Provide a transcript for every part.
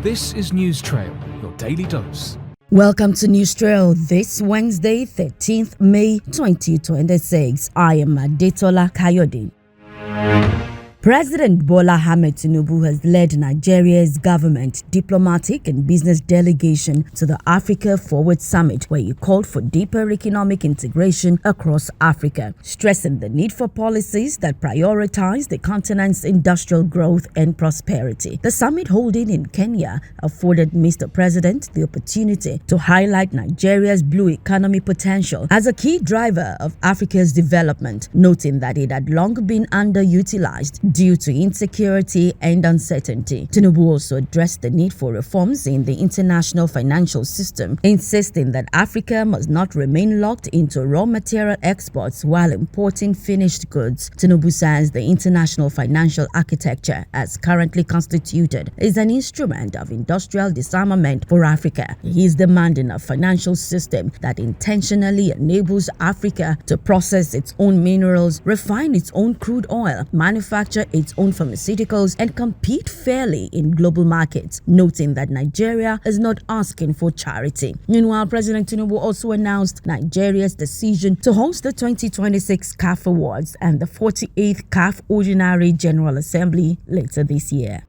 This is News Trail, your daily dose. Welcome to News Trail this Wednesday, 13th May 2026. I am Adetola Kayode. President Bola Ahmed Tinubu has led Nigeria's government, diplomatic and business delegation to the Africa Forward Summit, where he called for deeper economic integration across Africa, stressing the need for policies that prioritize the continent's industrial growth and prosperity. The summit holding in Kenya afforded Mr. President the opportunity to highlight Nigeria's blue economy potential as a key driver of Africa's development, noting that it had long been underutilized due to insecurity and uncertainty. Tinubu also addressed the need for reforms in the international financial system, insisting that Africa must not remain locked into raw material exports while importing finished goods. Tinubu says the international financial architecture, as currently constituted, is an instrument of industrial disarmament for Africa. He is demanding a financial system that intentionally enables Africa to process its own minerals, refine its own crude oil, manufacture its own pharmaceuticals, and compete fairly in global markets, noting that Nigeria is not asking for charity. Meanwhile, President Tinubu also announced Nigeria's decision to host the 2026 CAF Awards and the 48th CAF Ordinary General Assembly later this year.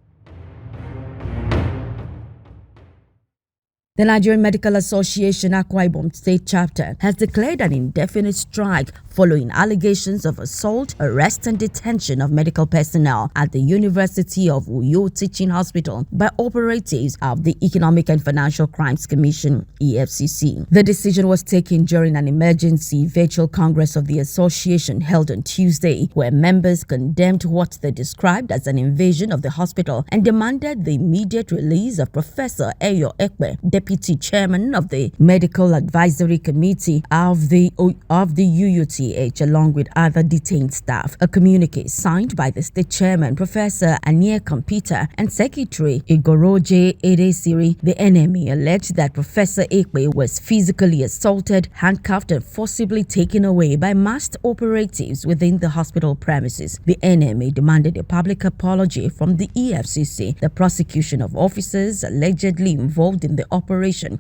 The Nigerian Medical Association Akwa Ibom State Chapter has declared an indefinite strike following allegations of assault, arrest and detention of medical personnel at the University of Uyo Teaching Hospital by operatives of the Economic and Financial Crimes Commission, EFCC. The decision was taken during an emergency virtual congress of the association held on Tuesday, where members condemned what they described as an invasion of the hospital and demanded the immediate release of Professor Eyo Ekpe, Deputy Chairman of the Medical Advisory Committee of the UUTH, along with other detained staff. A communique signed by the State Chairman, Professor Anie Kompita, and Secretary Igoroje Edesiri, the NME alleged that Professor Ekpe was physically assaulted, handcuffed, and forcibly taken away by masked operatives within the hospital premises. The NME demanded a public apology from the EFCC, the prosecution of officers allegedly involved in the operation,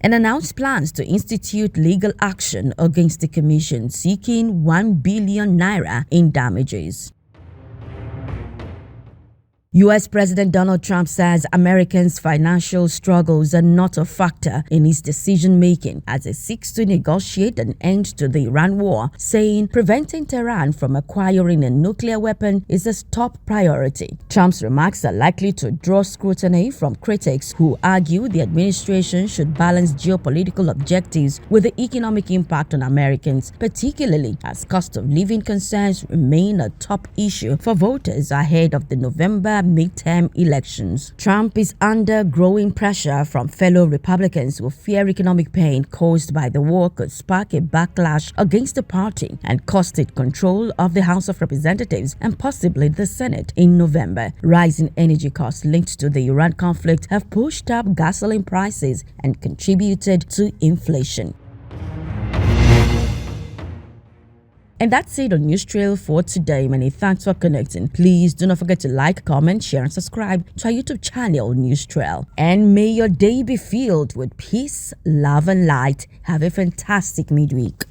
and announced plans to institute legal action against the commission, seeking 1 billion naira in damages. U.S. President Donald Trump says Americans' financial struggles are not a factor in his decision-making as he seeks to negotiate an end to the Iran war, saying preventing Tehran from acquiring a nuclear weapon is a top priority. Trump's remarks are likely to draw scrutiny from critics who argue the administration should balance geopolitical objectives with the economic impact on Americans, particularly as cost of living concerns remain a top issue for voters ahead of the November midterm elections. Trump is under growing pressure from fellow Republicans who fear economic pain caused by the war could spark a backlash against the party and cost it control of the House of Representatives and possibly the Senate in November. Rising energy costs linked to the Iran conflict have pushed up gasoline prices and contributed to inflation. And that's it on News Trail for today. Many thanks for connecting. Please do not forget to like, comment, share, and subscribe to our YouTube channel, News Trail. And may your day be filled with peace, love, and light. Have a fantastic midweek.